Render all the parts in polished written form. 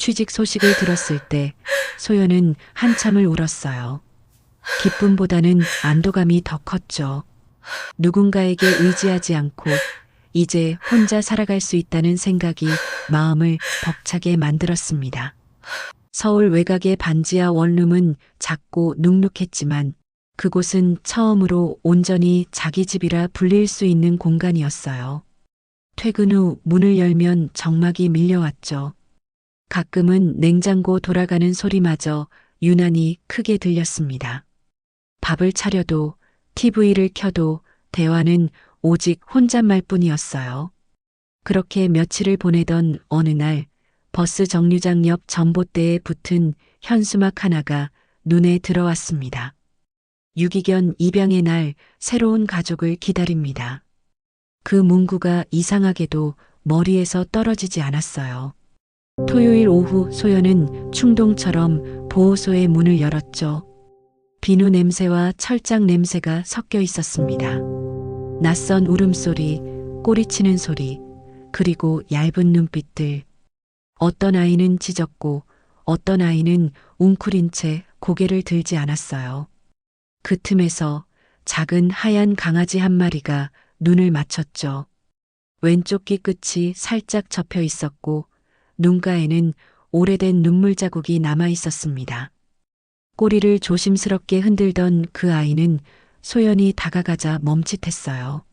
취직 소식을 들었을 때 소연은 한참을 울었어요. 기쁨보다는 안도감이 더 컸죠. 누군가에게 의지하지 않고 이제 혼자 살아갈 수 있다는 생각이 마음을 벅차게 만들었습니다. 서울 외곽의 반지하 원룸은 작고 눅눅했지만 그곳은 처음으로 온전히 자기 집이라 불릴 수 있는 공간이었어요. 퇴근 후 문을 열면 정막이 밀려왔죠. 가끔은 냉장고 돌아가는 소리마저 유난히 크게 들렸습니다. 밥을 차려도 TV를 켜도 대화는 오직 혼잣말뿐이었어요. 그렇게 며칠을 보내던 어느 날 버스 정류장 옆 전봇대에 붙은 현수막 하나가 눈에 들어왔습니다. 유기견 입양의 날 새로운 가족을 기다립니다. 그 문구가 이상하게도 머리에서 떨어지지 않았어요. 토요일 오후 소연은 충동처럼 보호소의 문을 열었죠. 비누 냄새와 철장 냄새가 섞여 있었습니다. 낯선 울음소리, 꼬리치는 소리, 그리고 얇은 눈빛들. 어떤 아이는 짖었고 어떤 아이는 웅크린 채 고개를 들지 않았어요. 그 틈에서 작은 하얀 강아지 한 마리가 눈을 맞췄죠. 왼쪽 귀 끝이 살짝 접혀 있었고 눈가에는 오래된 눈물 자국이 남아 있었습니다. 꼬리를 조심스럽게 흔들던 그 아이는 소연이 다가가자 멈칫했어요.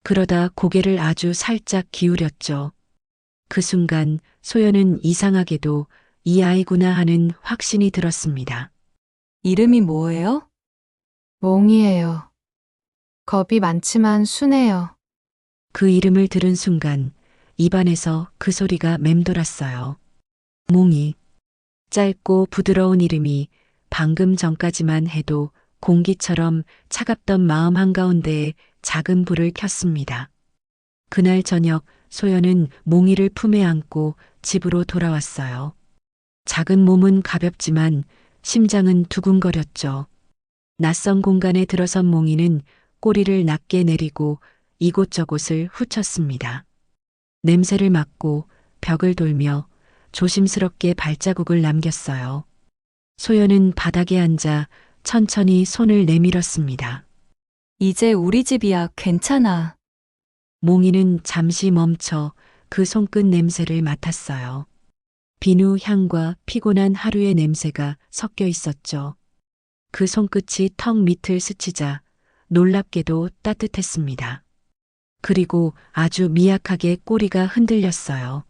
그러다 고개를 아주 살짝 기울였죠. 그 순간 소연은 이상하게도 이 아이구나 하는 확신이 들었습니다. 이름이 뭐예요? 몽이에요. 겁이 많지만 순해요. 그 이름을 들은 순간 입안에서 그 소리가 맴돌았어요. 몽이. 짧고 부드러운 이름이 방금 전까지만 해도 공기처럼 차갑던 마음 한가운데에 작은 불을 켰습니다. 그날 저녁 소연은 몽이를 품에 안고 집으로 돌아왔어요. 작은 몸은 가볍지만 심장은 두근거렸죠. 낯선 공간에 들어선 몽이는 꼬리를 낮게 내리고 이곳저곳을 훑었습니다. 냄새를 맡고 벽을 돌며 조심스럽게 발자국을 남겼어요. 소연은 바닥에 앉아 천천히 손을 내밀었습니다. 이제 우리 집이야. 괜찮아. 몽이는 잠시 멈춰 그 손끝 냄새를 맡았어요. 비누 향과 피곤한 하루의 냄새가 섞여 있었죠. 그 손끝이 턱 밑을 스치자 놀랍게도 따뜻했습니다. 그리고 아주 미약하게 꼬리가 흔들렸어요.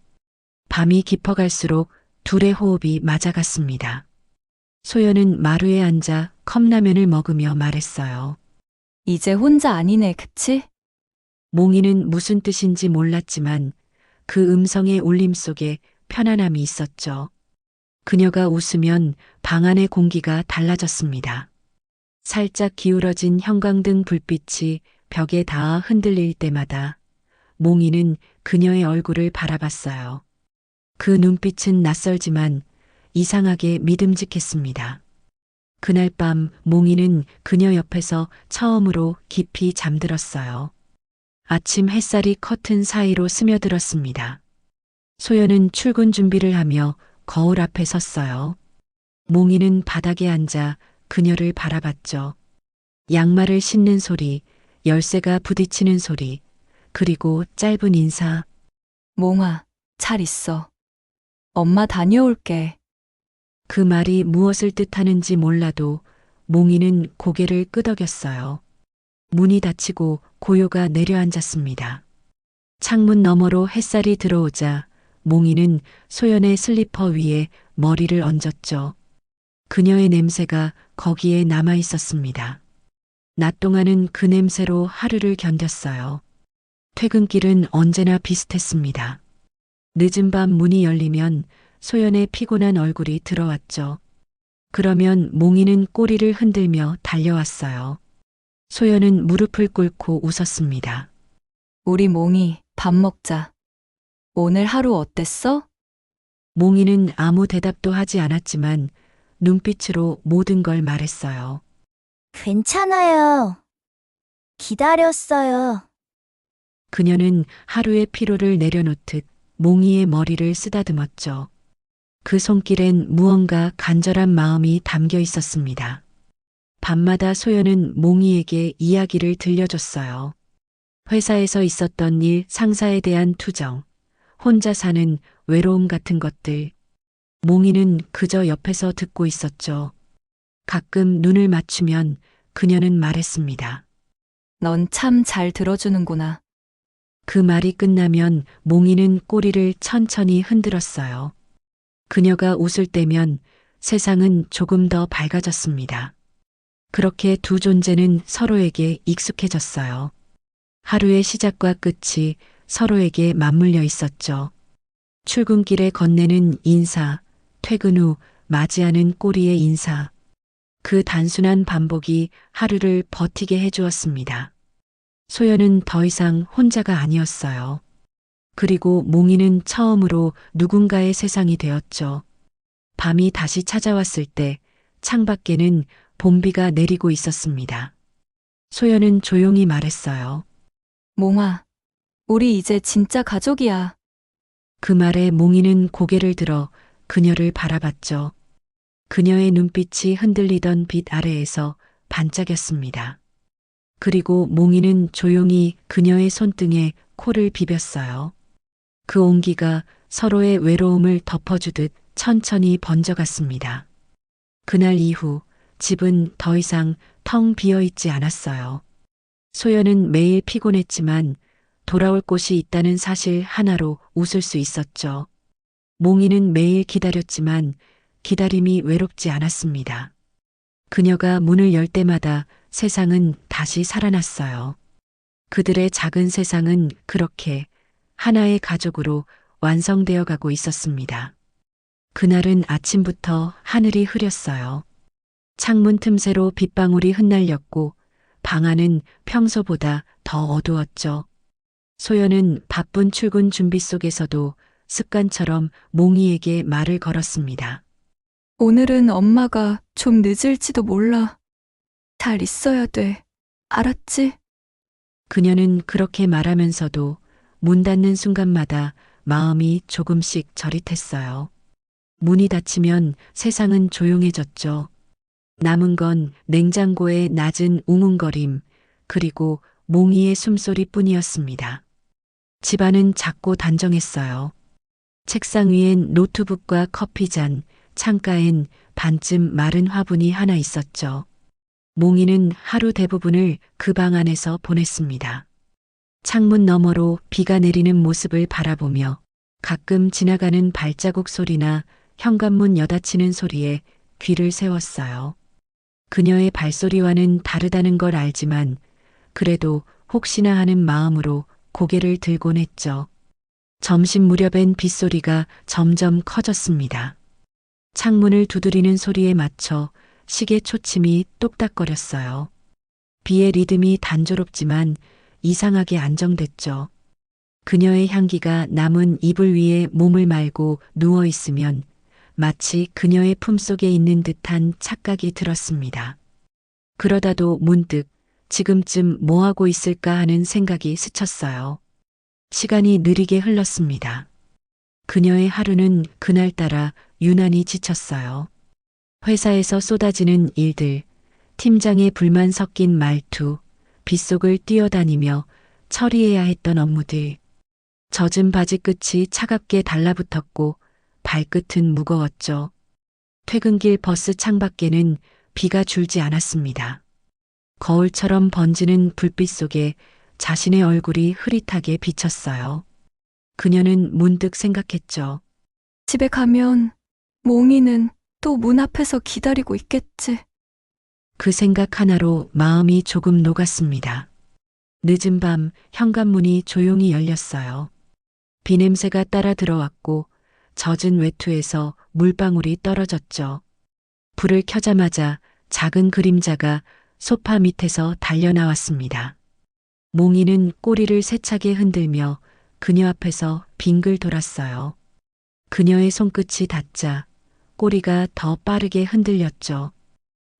밤이 깊어갈수록 둘의 호흡이 맞아갔습니다. 소연은 마루에 앉아 컵라면을 먹으며 말했어요. 이제 혼자 아니네, 그치? 몽이는 무슨 뜻인지 몰랐지만 그 음성의 울림 속에 편안함이 있었죠. 그녀가 웃으면 방 안의 공기가 달라졌습니다. 살짝 기울어진 형광등 불빛이 벽에 닿아 흔들릴 때마다 몽이는 그녀의 얼굴을 바라봤어요. 그 눈빛은 낯설지만 이상하게 믿음직했습니다. 그날 밤 몽이는 그녀 옆에서 처음으로 깊이 잠들었어요. 아침 햇살이 커튼 사이로 스며들었습니다. 소연은 출근 준비를 하며 거울 앞에 섰어요. 몽이는 바닥에 앉아 그녀를 바라봤죠. 양말을 신는 소리, 열쇠가 부딪히는 소리, 그리고 짧은 인사. 몽아, 잘 있어. 엄마 다녀올게. 그 말이 무엇을 뜻하는지 몰라도 몽이는 고개를 끄덕였어요. 문이 닫히고 고요가 내려앉았습니다. 창문 너머로 햇살이 들어오자 몽이는 소연의 슬리퍼 위에 머리를 얹었죠. 그녀의 냄새가 거기에 남아 있었습니다. 낮 동안은 그 냄새로 하루를 견뎠어요. 퇴근길은 언제나 비슷했습니다. 늦은 밤 문이 열리면 소연의 피곤한 얼굴이 들어왔죠. 그러면 몽이는 꼬리를 흔들며 달려왔어요. 소연은 무릎을 꿇고 웃었습니다. 우리 몽이 밥 먹자. 오늘 하루 어땠어? 몽이는 아무 대답도 하지 않았지만 눈빛으로 모든 걸 말했어요. 괜찮아요. 기다렸어요. 그녀는 하루의 피로를 내려놓듯 몽이의 머리를 쓰다듬었죠. 그 손길엔 무언가 간절한 마음이 담겨 있었습니다. 밤마다 소연은 몽이에게 이야기를 들려줬어요. 회사에서 있었던 일, 상사에 대한 투정, 혼자 사는 외로움 같은 것들. 몽이는 그저 옆에서 듣고 있었죠. 가끔 눈을 맞추면 그녀는 말했습니다. 넌 참 잘 들어주는구나. 그 말이 끝나면 몽이는 꼬리를 천천히 흔들었어요. 그녀가 웃을 때면 세상은 조금 더 밝아졌습니다. 그렇게 두 존재는 서로에게 익숙해졌어요. 하루의 시작과 끝이 서로에게 맞물려 있었죠. 출근길에 건네는 인사, 퇴근 후 맞이하는 꼬리의 인사. 그 단순한 반복이 하루를 버티게 해주었습니다. 소연은 더 이상 혼자가 아니었어요. 그리고 몽이는 처음으로 누군가의 세상이 되었죠. 밤이 다시 찾아왔을 때 창밖에는 봄비가 내리고 있었습니다. 소연은 조용히 말했어요. 몽아, 우리 이제 진짜 가족이야. 그 말에 몽이는 고개를 들어 그녀를 바라봤죠. 그녀의 눈빛이 흔들리던 빛 아래에서 반짝였습니다. 그리고 몽이는 조용히 그녀의 손등에 코를 비볐어요. 그 온기가 서로의 외로움을 덮어주듯 천천히 번져갔습니다. 그날 이후 집은 더 이상 텅 비어 있지 않았어요. 소연은 매일 피곤했지만 돌아올 곳이 있다는 사실 하나로 웃을 수 있었죠. 몽이는 매일 기다렸지만 기다림이 외롭지 않았습니다. 그녀가 문을 열 때마다 세상은 다시 살아났어요. 그들의 작은 세상은 그렇게 하나의 가족으로 완성되어 가고 있었습니다. 그날은 아침부터 하늘이 흐렸어요. 창문 틈새로 빗방울이 흩날렸고 방 안은 평소보다 더 어두웠죠. 소연은 바쁜 출근 준비 속에서도 습관처럼 몽이에게 말을 걸었습니다. 오늘은 엄마가 좀 늦을지도 몰라. 잘 있어야 돼. 알았지? 그녀는 그렇게 말하면서도 문 닫는 순간마다 마음이 조금씩 저릿했어요. 문이 닫히면 세상은 조용해졌죠. 남은 건 냉장고의 낮은 웅웅거림, 그리고 몽이의 숨소리뿐이었습니다. 집안은 작고 단정했어요. 책상 위엔 노트북과 커피잔, 창가엔 반쯤 마른 화분이 하나 있었죠. 몽이는 하루 대부분을 그 방 안에서 보냈습니다. 창문 너머로 비가 내리는 모습을 바라보며 가끔 지나가는 발자국 소리나 현관문 여닫히는 소리에 귀를 세웠어요. 그녀의 발소리와는 다르다는 걸 알지만 그래도 혹시나 하는 마음으로 고개를 들곤 했죠. 점심 무렵엔 빗소리가 점점 커졌습니다. 창문을 두드리는 소리에 맞춰 시계 초침이 똑딱거렸어요. 비의 리듬이 단조롭지만 이상하게 안정됐죠. 그녀의 향기가 남은 이불 위에 몸을 말고 누워 있으면 마치 그녀의 품속에 있는 듯한 착각이 들었습니다. 그러다도 문득 지금쯤 뭐하고 있을까 하는 생각이 스쳤어요. 시간이 느리게 흘렀습니다. 그녀의 하루는 그날따라 유난히 지쳤어요. 회사에서 쏟아지는 일들, 팀장의 불만 섞인 말투, 빗속을 뛰어다니며 처리해야 했던 업무들. 젖은 바지 끝이 차갑게 달라붙었고 발끝은 무거웠죠. 퇴근길 버스 창밖에는 비가 줄지 않았습니다. 거울처럼 번지는 불빛 속에 자신의 얼굴이 흐릿하게 비쳤어요. 그녀는 문득 생각했죠. 집에 가면 몽이는 또 문 앞에서 기다리고 있겠지. 그 생각 하나로 마음이 조금 녹았습니다. 늦은 밤 현관문이 조용히 열렸어요. 비 냄새가 따라 들어왔고 젖은 외투에서 물방울이 떨어졌죠. 불을 켜자마자 작은 그림자가 소파 밑에서 달려나왔습니다. 몽이는 꼬리를 세차게 흔들며 그녀 앞에서 빙글 돌았어요. 그녀의 손끝이 닿자 꼬리가 더 빠르게 흔들렸죠.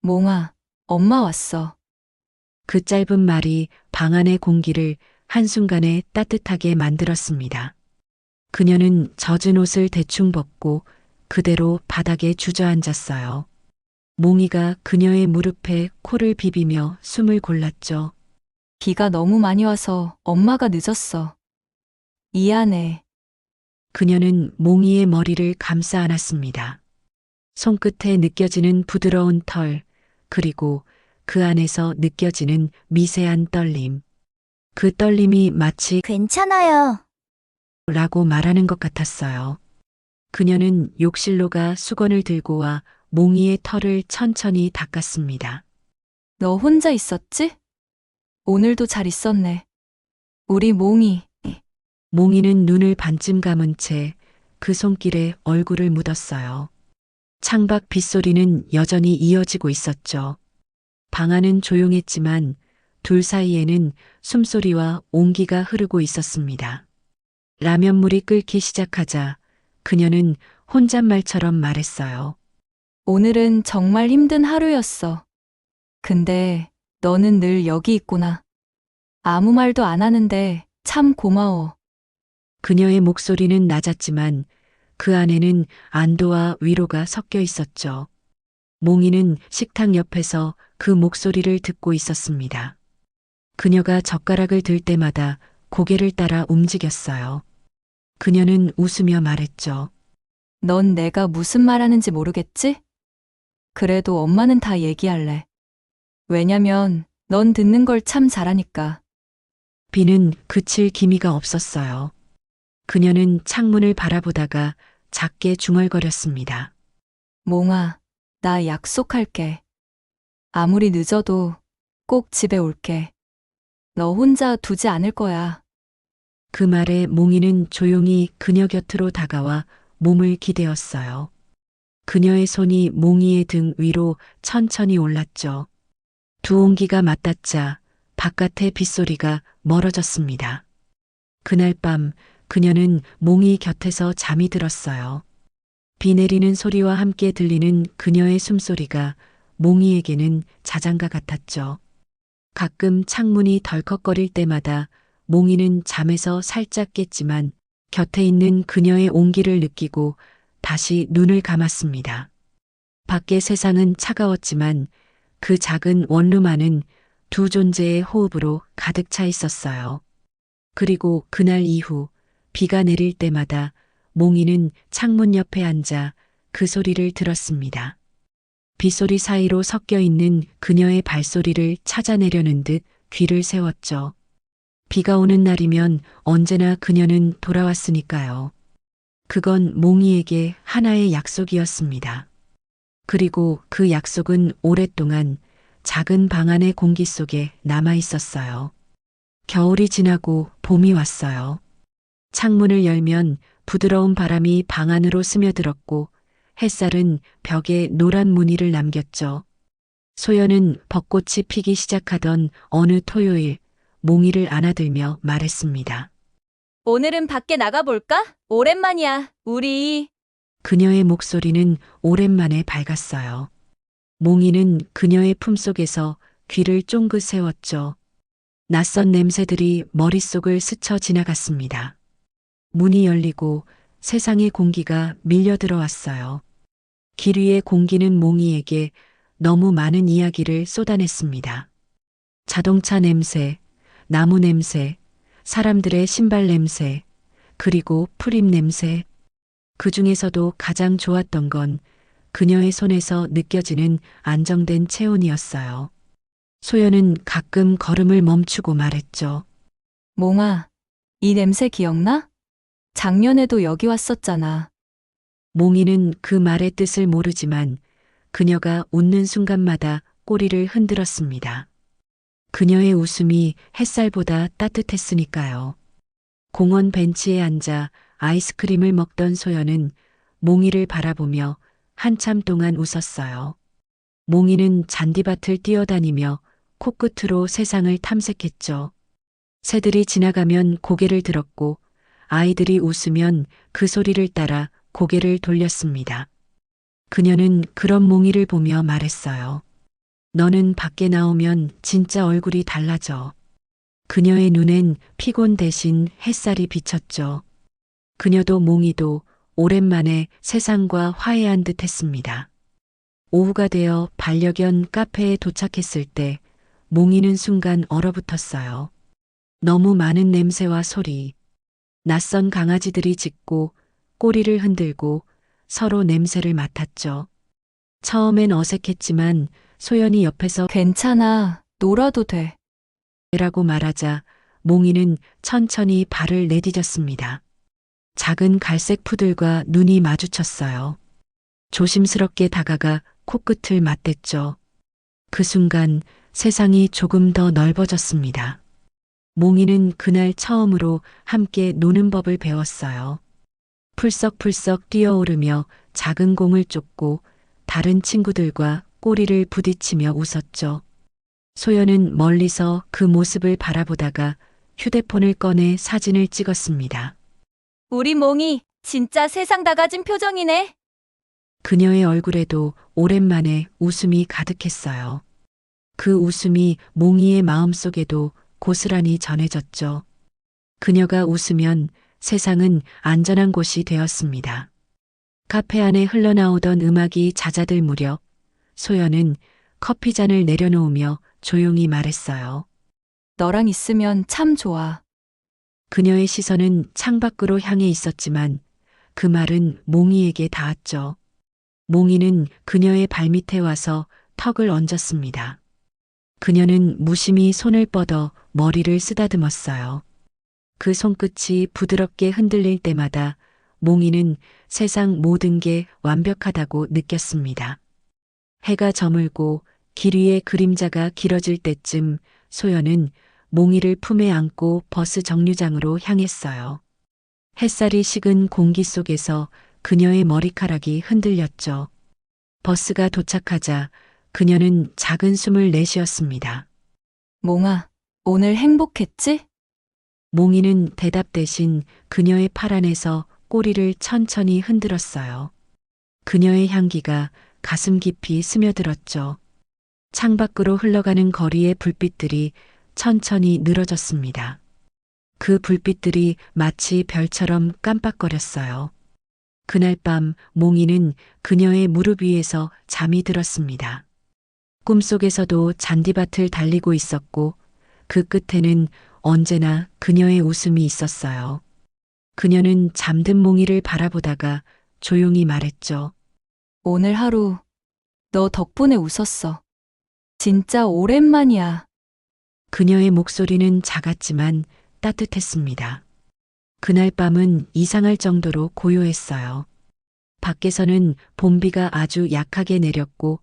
몽아, 엄마 왔어. 그 짧은 말이 방 안의 공기를 한순간에 따뜻하게 만들었습니다. 그녀는 젖은 옷을 대충 벗고 그대로 바닥에 주저앉았어요. 몽이가 그녀의 무릎에 코를 비비며 숨을 골랐죠. 비가 너무 많이 와서 엄마가 늦었어. 미안해. 그녀는 몽이의 머리를 감싸 안았습니다. 손끝에 느껴지는 부드러운 털, 그리고 그 안에서 느껴지는 미세한 떨림. 그 떨림이 마치 괜찮아요. 라고 말하는 것 같았어요. 그녀는 욕실로 가 수건을 들고 와 몽이의 털을 천천히 닦았습니다. 너 혼자 있었지? 오늘도 잘 있었네. 우리 몽이. 몽이는 눈을 반쯤 감은 채 그 손길에 얼굴을 묻었어요. 창밖 빗소리는 여전히 이어지고 있었죠. 방 안은 조용했지만 둘 사이에는 숨소리와 온기가 흐르고 있었습니다. 라면물이 끓기 시작하자 그녀는 혼잣말처럼 말했어요. 오늘은 정말 힘든 하루였어. 근데 너는 늘 여기 있구나. 아무 말도 안 하는데 참 고마워. 그녀의 목소리는 낮았지만 그 안에는 안도와 위로가 섞여 있었죠. 몽이는 식탁 옆에서 그 목소리를 듣고 있었습니다. 그녀가 젓가락을 들 때마다 고개를 따라 움직였어요. 그녀는 웃으며 말했죠. 넌 내가 무슨 말 하는지 모르겠지? 그래도 엄마는 다 얘기할래. 왜냐면 넌 듣는 걸 참 잘하니까. 비는 그칠 기미가 없었어요. 그녀는 창문을 바라보다가 작게 중얼거렸습니다. 몽아, 나 약속할게. 아무리 늦어도 꼭 집에 올게. 너 혼자 두지 않을 거야. 그 말에 몽이는 조용히 그녀 곁으로 다가와 몸을 기대었어요. 그녀의 손이 몽이의 등 위로 천천히 올랐죠. 두 온기가 맞닿자 바깥의 빗소리가 멀어졌습니다. 그날 밤 그녀는 몽이 곁에서 잠이 들었어요. 비 내리는 소리와 함께 들리는 그녀의 숨소리가 몽이에게는 자장가 같았죠. 가끔 창문이 덜컥거릴 때마다 몽이는 잠에서 살짝 깼지만 곁에 있는 그녀의 온기를 느끼고 다시 눈을 감았습니다. 밖의 세상은 차가웠지만 그 작은 원룸 안은 두 존재의 호흡으로 가득 차 있었어요. 그리고 그날 이후 비가 내릴 때마다 몽이는 창문 옆에 앉아 그 소리를 들었습니다. 빗소리 사이로 섞여 있는 그녀의 발소리를 찾아내려는 듯 귀를 세웠죠. 비가 오는 날이면 언제나 그녀는 돌아왔으니까요. 그건 몽이에게 하나의 약속이었습니다. 그리고 그 약속은 오랫동안 작은 방 안의 공기 속에 남아 있었어요. 겨울이 지나고 봄이 왔어요. 창문을 열면 부드러운 바람이 방 안으로 스며들었고 햇살은 벽에 노란 무늬를 남겼죠. 소연은 벚꽃이 피기 시작하던 어느 토요일 몽이를 안아들며 말했습니다. 오늘은 밖에 나가볼까? 오랜만이야, 우리. 그녀의 목소리는 오랜만에 밝았어요. 몽이는 그녀의 품속에서 귀를 쫑긋 세웠죠. 낯선 냄새들이 머릿속을 스쳐 지나갔습니다. 문이 열리고 세상의 공기가 밀려 들어왔어요. 길 위의 공기는 몽이에게 너무 많은 이야기를 쏟아냈습니다. 자동차 냄새, 나무 냄새, 사람들의 신발 냄새, 그리고 풀잎 냄새. 그 중에서도 가장 좋았던 건 그녀의 손에서 느껴지는 안정된 체온이었어요. 소연은 가끔 걸음을 멈추고 말했죠. 몽아, 이 냄새 기억나? 작년에도 여기 왔었잖아. 몽이는 그 말의 뜻을 모르지만 그녀가 웃는 순간마다 꼬리를 흔들었습니다. 그녀의 웃음이 햇살보다 따뜻했으니까요. 공원 벤치에 앉아 아이스크림을 먹던 소연은 몽이를 바라보며 한참 동안 웃었어요. 몽이는 잔디밭을 뛰어다니며 코끝으로 세상을 탐색했죠. 새들이 지나가면 고개를 들었고 아이들이 웃으면 그 소리를 따라 고개를 돌렸습니다. 그녀는 그런 몽이를 보며 말했어요. 너는 밖에 나오면 진짜 얼굴이 달라져. 그녀의 눈엔 피곤 대신 햇살이 비쳤죠. 그녀도 몽이도 오랜만에 세상과 화해한 듯 했습니다. 오후가 되어 반려견 카페에 도착했을 때 몽이는 순간 얼어붙었어요. 너무 많은 냄새와 소리, 낯선 강아지들이 짖고 꼬리를 흔들고 서로 냄새를 맡았죠. 처음엔 어색했지만 소연이 옆에서 괜찮아. 놀아도 돼. 라고 말하자 몽이는 천천히 발을 내디뎠습니다. 작은 갈색 푸들과 눈이 마주쳤어요. 조심스럽게 다가가 코끝을 맞댔죠. 그 순간 세상이 조금 더 넓어졌습니다. 몽이는 그날 처음으로 함께 노는 법을 배웠어요. 풀썩풀썩 뛰어오르며 작은 공을 쫓고 다른 친구들과 꼬리를 부딪히며 웃었죠. 소연은 멀리서 그 모습을 바라보다가 휴대폰을 꺼내 사진을 찍었습니다. 우리 몽이 진짜 세상 다 가진 표정이네. 그녀의 얼굴에도 오랜만에 웃음이 가득했어요. 그 웃음이 몽이의 마음속에도 고스란히 전해졌죠. 그녀가 웃으면 세상은 안전한 곳이 되었습니다. 카페 안에 흘러나오던 음악이 잦아들 무렵 소연은 커피잔을 내려놓으며 조용히 말했어요. 너랑 있으면 참 좋아. 그녀의 시선은 창밖으로 향해 있었지만 그 말은 몽이에게 닿았죠. 몽이는 그녀의 발밑에 와서 턱을 얹었습니다. 그녀는 무심히 손을 뻗어 머리를 쓰다듬었어요. 그 손끝이 부드럽게 흔들릴 때마다 몽이는 세상 모든 게 완벽하다고 느꼈습니다. 해가 저물고 길 위의 그림자가 길어질 때쯤 소연은 몽이를 품에 안고 버스 정류장으로 향했어요. 햇살이 식은 공기 속에서 그녀의 머리카락이 흔들렸죠. 버스가 도착하자 그녀는 작은 숨을 내쉬었습니다. 몽아, 오늘 행복했지? 몽이는 대답 대신 그녀의 팔 안에서 꼬리를 천천히 흔들었어요. 그녀의 향기가 가슴 깊이 스며들었죠. 창밖으로 흘러가는 거리의 불빛들이 천천히 늘어졌습니다. 그 불빛들이 마치 별처럼 깜빡거렸어요. 그날 밤 몽이는 그녀의 무릎 위에서 잠이 들었습니다. 꿈속에서도 잔디밭을 달리고 있었고 그 끝에는 언제나 그녀의 웃음이 있었어요. 그녀는 잠든 몽이를 바라보다가 조용히 말했죠. 오늘 하루 너 덕분에 웃었어. 진짜 오랜만이야. 그녀의 목소리는 작았지만 따뜻했습니다. 그날 밤은 이상할 정도로 고요했어요. 밖에서는 봄비가 아주 약하게 내렸고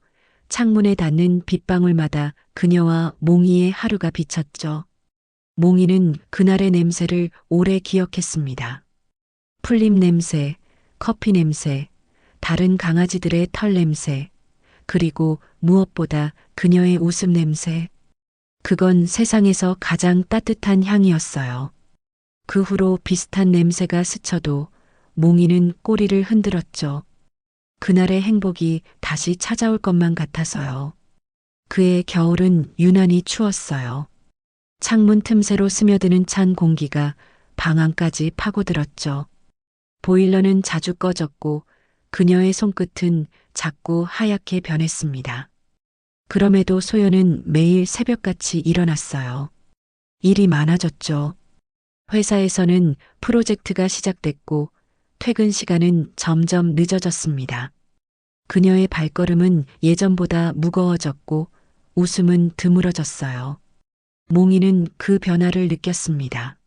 창문에 닿는 빗방울마다 그녀와 몽이의 하루가 비쳤죠. 몽이는 그날의 냄새를 오래 기억했습니다. 풀잎 냄새, 커피 냄새, 다른 강아지들의 털 냄새, 그리고 무엇보다 그녀의 웃음 냄새. 그건 세상에서 가장 따뜻한 향이었어요. 그 후로 비슷한 냄새가 스쳐도 몽이는 꼬리를 흔들었죠. 그날의 행복이 다시 찾아올 것만 같아서요. 그의 겨울은 유난히 추웠어요. 창문 틈새로 스며드는 찬 공기가 방 안까지 파고들었죠. 보일러는 자주 꺼졌고 그녀의 손끝은 자꾸 하얗게 변했습니다. 그럼에도 소연은 매일 새벽같이 일어났어요. 일이 많아졌죠. 회사에서는 프로젝트가 시작됐고 퇴근 시간은 점점 늦어졌습니다. 그녀의 발걸음은 예전보다 무거워졌고 웃음은 드물어졌어요. 몽이는 그 변화를 느꼈습니다.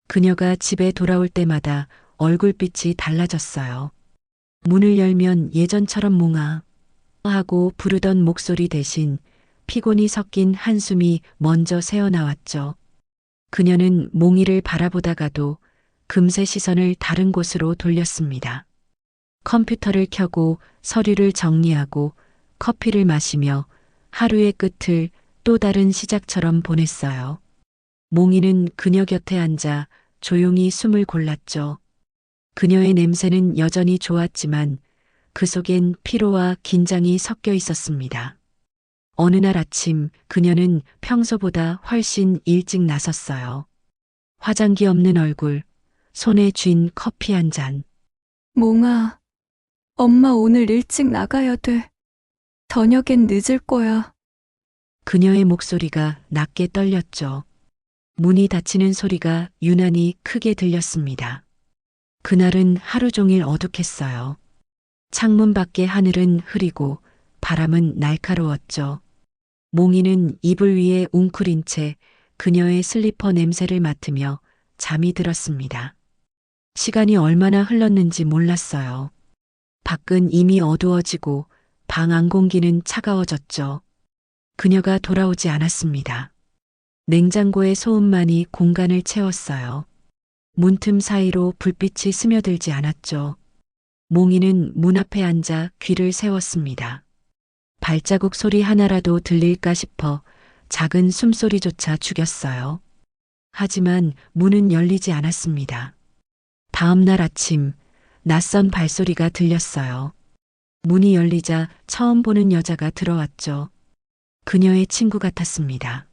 그녀가 집에 돌아올 때마다 얼굴빛이 달라졌어요. 문을 열면 예전처럼 몽아 하고 부르던 목소리 대신 피곤이 섞인 한숨이 먼저 새어나왔죠. 그녀는 몽이를 바라보다가도 금세 시선을 다른 곳으로 돌렸습니다. 컴퓨터를 켜고 서류를 정리하고 커피를 마시며 하루의 끝을 또 다른 시작처럼 보냈어요. 몽이는 그녀 곁에 앉아 조용히 숨을 골랐죠. 그녀의 냄새는 여전히 좋았지만 그 속엔 피로와 긴장이 섞여 있었습니다. 어느 날 아침 그녀는 평소보다 훨씬 일찍 나섰어요. 화장기 없는 얼굴, 손에 쥔 커피 한 잔. 몽아, 엄마 오늘 일찍 나가야 돼. 저녁엔 늦을 거야. 그녀의 목소리가 낮게 떨렸죠. 문이 닫히는 소리가 유난히 크게 들렸습니다. 그날은 하루 종일 어둑했어요. 창문 밖의 하늘은 흐리고 바람은 날카로웠죠. 몽이는 이불 위에 웅크린 채 그녀의 슬리퍼 냄새를 맡으며 잠이 들었습니다. 시간이 얼마나 흘렀는지 몰랐어요. 밖은 이미 어두워지고 방 안 공기는 차가워졌죠. 그녀가 돌아오지 않았습니다. 냉장고의 소음만이 공간을 채웠어요. 문틈 사이로 불빛이 스며들지 않았죠. 몽이는 문 앞에 앉아 귀를 세웠습니다. 발자국 소리 하나라도 들릴까 싶어 작은 숨소리조차 죽였어요. 하지만 문은 열리지 않았습니다. 다음 날 아침, 낯선 발소리가 들렸어요. 문이 열리자 처음 보는 여자가 들어왔죠. 그녀의 친구 같았습니다.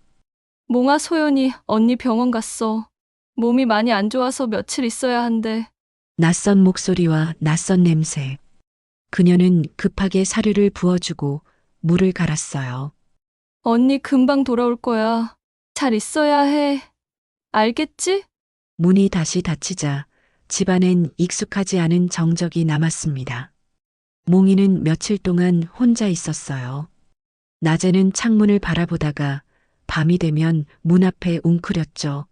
몽아 소연이 언니 병원 갔어. 몸이 많이 안 좋아서 며칠 있어야 한대. 낯선 목소리와 낯선 냄새. 그녀는 급하게 사료를 부어주고 물을 갈았어요. 언니 금방 돌아올 거야. 잘 있어야 해. 알겠지? 문이 다시 닫히자 집안엔 익숙하지 않은 정적이 남았습니다. 몽이는 며칠 동안 혼자 있었어요. 낮에는 창문을 바라보다가 밤이 되면 문 앞에 웅크렸죠.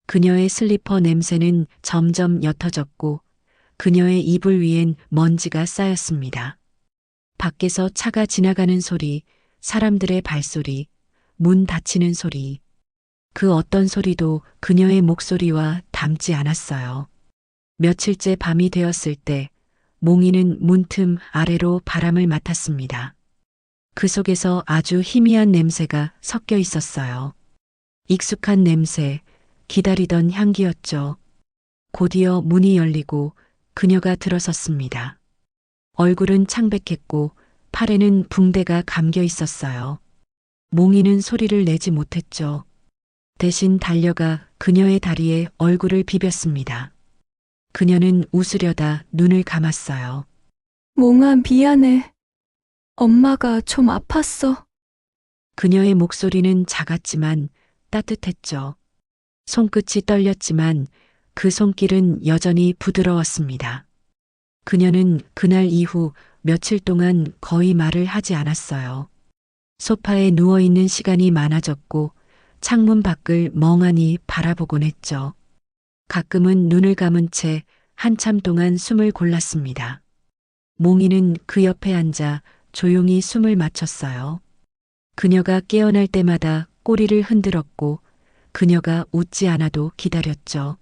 그녀의 슬리퍼 냄새는 점점 옅어졌고 그녀의 이불 위엔 먼지가 쌓였습니다. 밖에서 차가 지나가는 소리, 사람들의 발소리, 문 닫히는 소리. 그 어떤 소리도 그녀의 목소리와 닮지 않았어요. 며칠째 밤이 되었을 때 몽이는 문틈 아래로 바람을 맡았습니다. 그 속에서 아주 희미한 냄새가 섞여 있었어요. 익숙한 냄새, 기다리던 향기였죠. 곧이어 문이 열리고 그녀가 들어섰습니다. 얼굴은 창백했고 팔에는 붕대가 감겨 있었어요. 몽이는 소리를 내지 못했죠. 대신 달려가 그녀의 다리에 얼굴을 비볐습니다. 그녀는 웃으려다 눈을 감았어요. 몽아, 미안해. 엄마가 좀 아팠어. 그녀의 목소리는 작았지만 따뜻했죠. 손끝이 떨렸지만 그 손길은 여전히 부드러웠습니다. 그녀는 그날 이후 며칠 동안 거의 말을 하지 않았어요. 소파에 누워있는 시간이 많아졌고 창문 밖을 멍하니 바라보곤 했죠. 가끔은 눈을 감은 채 한참 동안 숨을 골랐습니다. 몽이는 그 옆에 앉아 조용히 숨을 맞췄어요. 그녀가 깨어날 때마다 꼬리를 흔들었고 그녀가 웃지 않아도 기다렸죠.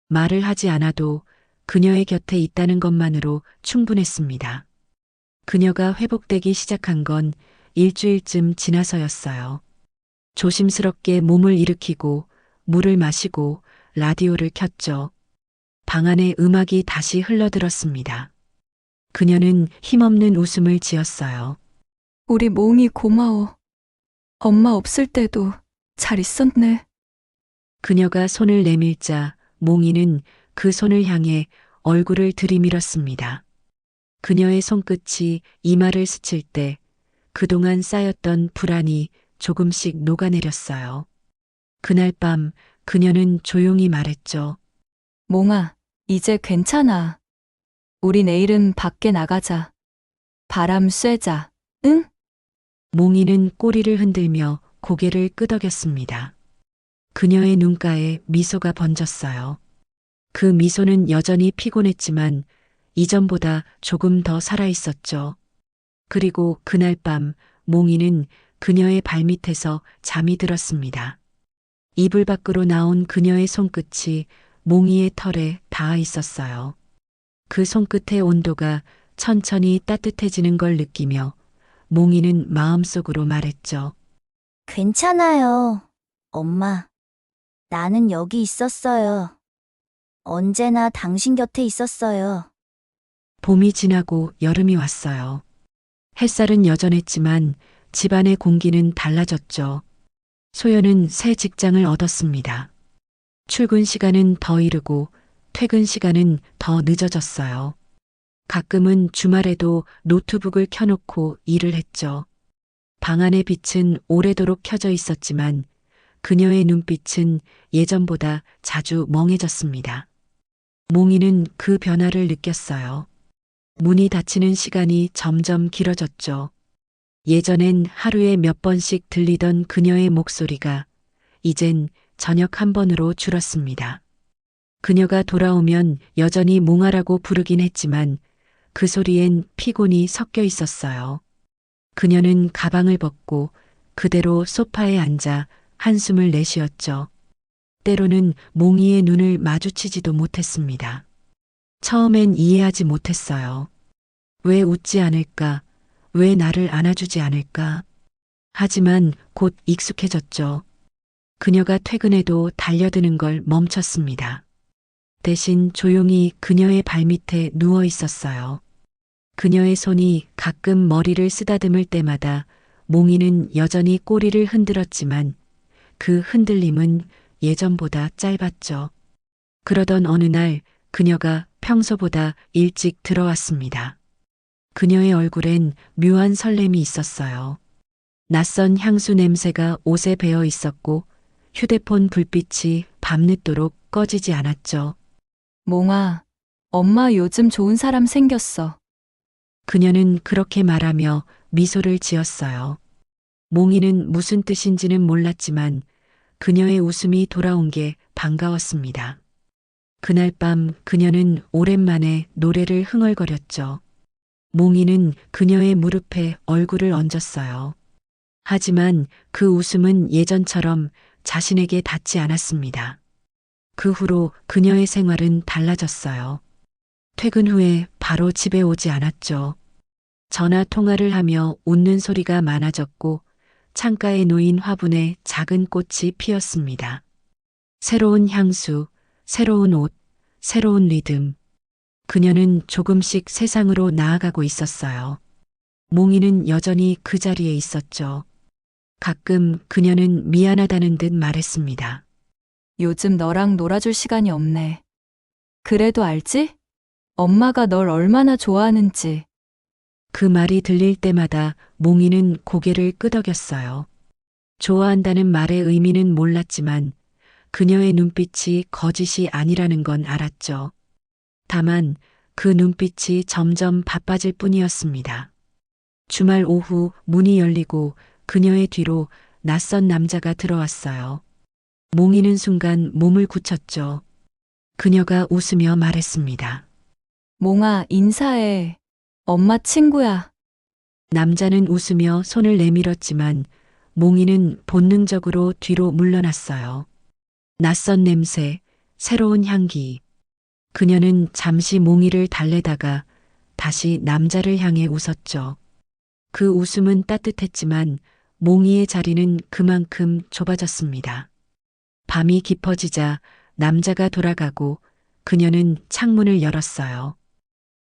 말을 하지 않아도 그녀의 곁에 있다는 것만으로 충분했습니다. 그녀가 회복되기 시작한 건 일주일쯤 지나서였어요. 조심스럽게 몸을 일으키고 물을 마시고 라디오를 켰죠. 방 안에 음악이 다시 흘러들었습니다. 그녀는 힘없는 웃음을 지었어요. 우리 몽이 고마워. 엄마 없을 때도 잘 있었네. 그녀가 손을 내밀자 몽이는 그 손을 향해 얼굴을 들이밀었습니다. 그녀의 손끝이 이마를 스칠 때 그동안 쌓였던 불안이 조금씩 녹아내렸어요. 그날 밤 그녀는 조용히 말했죠. 몽아, 이제 괜찮아. 우리 내일은 밖에 나가자. 바람 쐬자. 응? 몽이는 꼬리를 흔들며 고개를 끄덕였습니다. 그녀의 눈가에 미소가 번졌어요. 그 미소는 여전히 피곤했지만 이전보다 조금 더 살아있었죠. 그리고 그날 밤 몽이는 그녀의 발밑에서 잠이 들었습니다. 이불 밖으로 나온 그녀의 손끝이 몽이의 털에 닿아 있었어요. 그 손끝의 온도가 천천히 따뜻해지는 걸 느끼며 몽이는 마음속으로 말했죠. 괜찮아요. 엄마. 나는 여기 있었어요. 언제나 당신 곁에 있었어요. 봄이 지나고 여름이 왔어요. 햇살은 여전했지만 집안의 공기는 달라졌죠. 소연은 새 직장을 얻었습니다. 출근 시간은 더 이르고 퇴근 시간은 더 늦어졌어요. 가끔은 주말에도 노트북을 켜놓고 일을 했죠. 방 안의 빛은 오래도록 켜져 있었지만 그녀의 눈빛은 예전보다 자주 멍해졌습니다. 몽이는 그 변화를 느꼈어요. 문이 닫히는 시간이 점점 길어졌죠. 예전엔 하루에 몇 번씩 들리던 그녀의 목소리가 이젠 저녁 한 번으로 줄었습니다. 그녀가 돌아오면 여전히 몽아라고 부르긴 했지만 그 소리엔 피곤이 섞여 있었어요. 그녀는 가방을 벗고 그대로 소파에 앉아 한숨을 내쉬었죠. 때로는 몽이의 눈을 마주치지도 못했습니다. 처음엔 이해하지 못했어요. 왜 웃지 않을까? 왜 나를 안아주지 않을까? 하지만 곧 익숙해졌죠. 그녀가 퇴근해도 달려드는 걸 멈췄습니다. 대신 조용히 그녀의 발밑에 누워 있었어요. 그녀의 손이 가끔 머리를 쓰다듬을 때마다 몽이는 여전히 꼬리를 흔들었지만 그 흔들림은 예전보다 짧았죠. 그러던 어느 날 그녀가 평소보다 일찍 들어왔습니다. 그녀의 얼굴엔 묘한 설렘이 있었어요. 낯선 향수 냄새가 옷에 배어 있었고 휴대폰 불빛이 밤늦도록 꺼지지 않았죠. 몽아, 엄마 요즘 좋은 사람 생겼어. 그녀는 그렇게 말하며 미소를 지었어요. 몽이는 무슨 뜻인지는 몰랐지만 그녀의 웃음이 돌아온 게 반가웠습니다. 그날 밤 그녀는 오랜만에 노래를 흥얼거렸죠. 몽이는 그녀의 무릎에 얼굴을 얹었어요. 하지만 그 웃음은 예전처럼 자신에게 닿지 않았습니다. 그 후로 그녀의 생활은 달라졌어요. 퇴근 후에 바로 집에 오지 않았죠. 전화 통화를 하며 웃는 소리가 많아졌고 창가에 놓인 화분에 작은 꽃이 피었습니다. 새로운 향수, 새로운 옷, 새로운 리듬. 그녀는 조금씩 세상으로 나아가고 있었어요. 몽이는 여전히 그 자리에 있었죠. 가끔 그녀는 미안하다는 듯 말했습니다. 요즘 너랑 놀아줄 시간이 없네. 그래도 알지? 엄마가 널 얼마나 좋아하는지. 그 말이 들릴 때마다 몽이는 고개를 끄덕였어요. 좋아한다는 말의 의미는 몰랐지만 그녀의 눈빛이 거짓이 아니라는 건 알았죠. 다만 그 눈빛이 점점 바빠질 뿐이었습니다. 주말 오후 문이 열리고 그녀의 뒤로 낯선 남자가 들어왔어요. 몽이는 순간 몸을 굳혔죠. 그녀가 웃으며 말했습니다. 몽아, 인사해. 엄마 친구야. 남자는 웃으며 손을 내밀었지만 몽이는 본능적으로 뒤로 물러났어요. 낯선 냄새, 새로운 향기. 그녀는 잠시 몽이를 달래다가 다시 남자를 향해 웃었죠. 그 웃음은 따뜻했지만 몽이의 자리는 그만큼 좁아졌습니다. 밤이 깊어지자 남자가 돌아가고 그녀는 창문을 열었어요.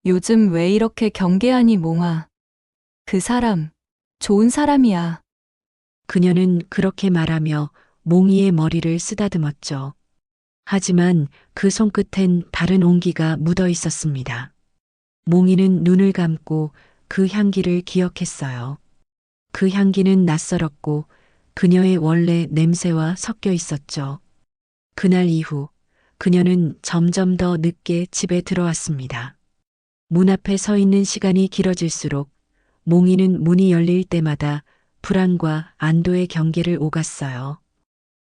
요즘 왜 이렇게 경계하니, 몽아? 그 사람, 좋은 사람이야. 그녀는 그렇게 말하며 몽이의 머리를 쓰다듬었죠. 하지만 그 손끝엔 다른 온기가 묻어 있었습니다. 몽이는 눈을 감고 그 향기를 기억했어요. 그 향기는 낯설었고 그녀의 원래 냄새와 섞여 있었죠. 그날 이후 그녀는 점점 더 늦게 집에 들어왔습니다. 문 앞에 서 있는 시간이 길어질수록 몽이는 문이 열릴 때마다 불안과 안도의 경계를 오갔어요.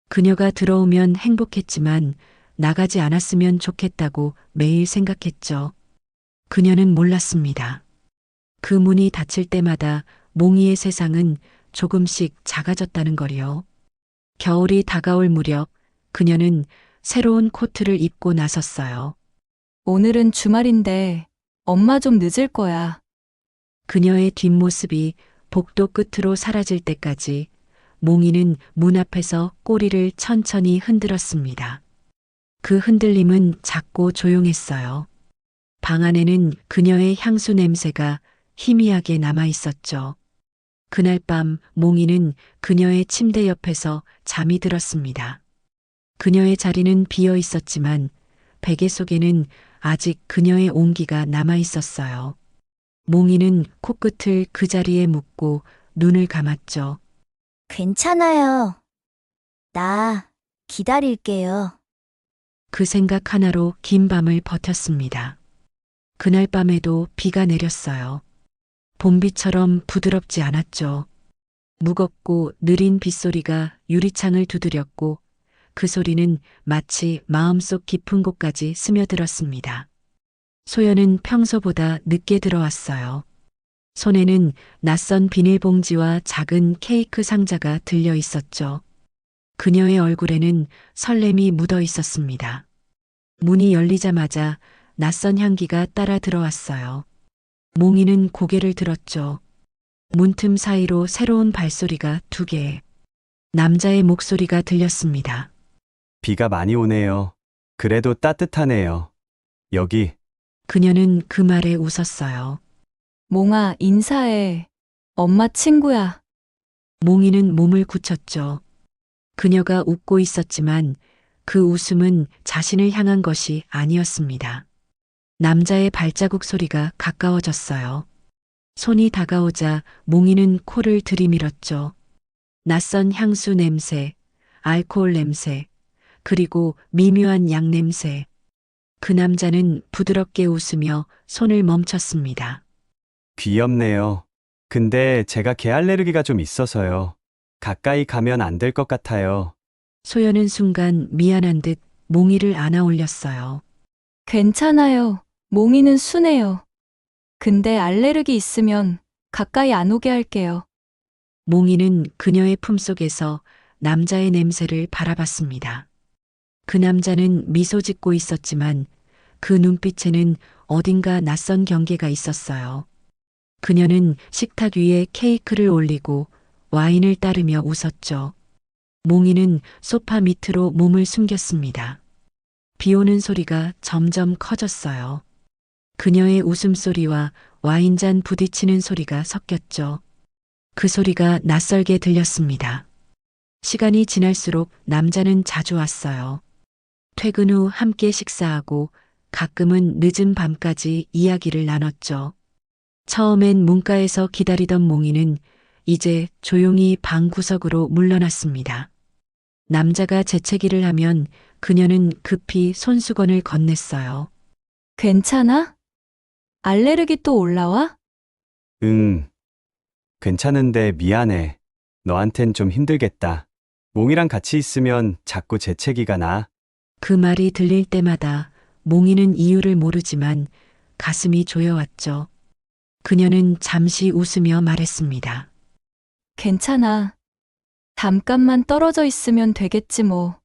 그녀가 들어오면 행복했지만 나가지 않았으면 좋겠다고 매일 생각했죠. 그녀는 몰랐습니다. 그 문이 닫힐 때마다 몽이의 세상은 조금씩 작아졌다는 걸요. 겨울이 다가올 무렵 그녀는 새로운 코트를 입고 나섰어요. 오늘은 주말인데 엄마 좀 늦을 거야. 그녀의 뒷모습이 복도 끝으로 사라질 때까지 몽이는 문 앞에서 꼬리를 천천히 흔들었습니다. 그 흔들림은 작고 조용했어요. 방 안에는 그녀의 향수 냄새가 희미하게 남아 있었죠. 그날 밤 몽이는 그녀의 침대 옆에서 잠이 들었습니다. 그녀의 자리는 비어 있었지만 베개 속에는 아직 그녀의 온기가 남아 있었어요. 몽이는 코끝을 그 자리에 묻고 눈을 감았죠. 괜찮아요. 나 기다릴게요. 그 생각 하나로 긴 밤을 버텼습니다. 그날 밤에도 비가 내렸어요. 봄비처럼 부드럽지 않았죠. 무겁고 느린 빗소리가 유리창을 두드렸고 그 소리는 마치 마음속 깊은 곳까지 스며들었습니다. 소연은 평소보다 늦게 들어왔어요. 손에는 낯선 비닐봉지와 작은 케이크 상자가 들려 있었죠. 그녀의 얼굴에는 설렘이 묻어 있었습니다. 문이 열리자마자 낯선 향기가 따라 들어왔어요. 몽이는 고개를 들었죠. 문틈 사이로 새로운 발소리가 2개. 남자의 목소리가 들렸습니다. 비가 많이 오네요. 그래도 따뜻하네요. 여기, 그녀는 그 말에 웃었어요. 몽아, 인사해. 엄마 친구야. 몽이는 몸을 굳혔죠. 그녀가 웃고 있었지만 그 웃음은 자신을 향한 것이 아니었습니다. 남자의 발자국 소리가 가까워졌어요. 손이 다가오자 몽이는 코를 들이밀었죠. 낯선 향수 냄새, 알코올 냄새, 그리고 미묘한 양 냄새. 그 남자는 부드럽게 웃으며 손을 멈췄습니다. 귀엽네요. 근데 제가 개 알레르기가 좀 있어서요. 가까이 가면 안 될 것 같아요. 소연은 순간 미안한 듯 몽이를 안아 올렸어요. 괜찮아요. 몽이는 순해요. 근데 알레르기 있으면 가까이 안 오게 할게요. 몽이는 그녀의 품속에서 남자의 냄새를 바라봤습니다. 그 남자는 미소 짓고 있었지만 그 눈빛에는 어딘가 낯선 경계가 있었어요. 그녀는 식탁 위에 케이크를 올리고 와인을 따르며 웃었죠. 몽이는 소파 밑으로 몸을 숨겼습니다. 비 오는 소리가 점점 커졌어요. 그녀의 웃음소리와 와인잔 부딪히는 소리가 섞였죠. 그 소리가 낯설게 들렸습니다. 시간이 지날수록 남자는 자주 왔어요. 퇴근 후 함께 식사하고 가끔은 늦은 밤까지 이야기를 나눴죠. 처음엔 문가에서 기다리던 몽이는 이제 조용히 방 구석으로 물러났습니다. 남자가 재채기를 하면 그녀는 급히 손수건을 건넸어요. 괜찮아? 알레르기 또 올라와? 응. 괜찮은데 미안해. 너한텐 좀 힘들겠다. 몽이랑 같이 있으면 자꾸 재채기가 나. 그 말이 들릴 때마다 몽이는 이유를 모르지만 가슴이 조여왔죠. 그녀는 잠시 웃으며 말했습니다. 괜찮아. 잠깐만 떨어져 있으면 되겠지 뭐.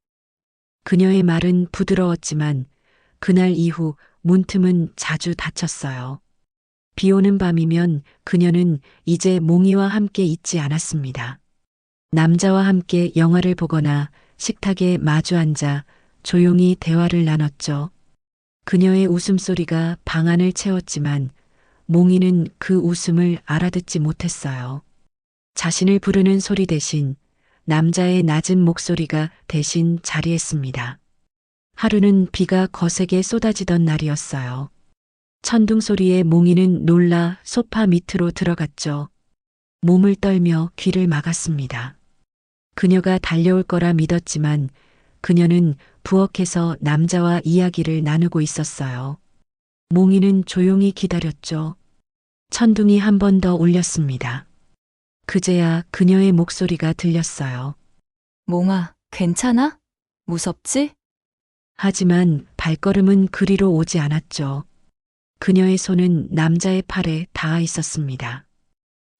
그녀의 말은 부드러웠지만 그날 이후 문틈은 자주 닫혔어요. 비 오는 밤이면 그녀는 이제 몽이와 함께 있지 않았습니다. 남자와 함께 영화를 보거나 식탁에 마주 앉아 조용히 대화를 나눴죠. 그녀의 웃음소리가 방 안을 채웠지만 몽이는 그 웃음을 알아듣지 못했어요. 자신을 부르는 소리 대신 남자의 낮은 목소리가 대신 자리했습니다. 하루는 비가 거세게 쏟아지던 날이었어요. 천둥 소리에 몽이는 놀라 소파 밑으로 들어갔죠. 몸을 떨며 귀를 막았습니다. 그녀가 달려올 거라 믿었지만 그녀는 부엌에서 남자와 이야기를 나누고 있었어요. 몽이는 조용히 기다렸죠. 천둥이 한 번 더 울렸습니다. 그제야 그녀의 목소리가 들렸어요. 몽아, 괜찮아? 무섭지? 하지만 발걸음은 그리로 오지 않았죠. 그녀의 손은 남자의 팔에 닿아 있었습니다.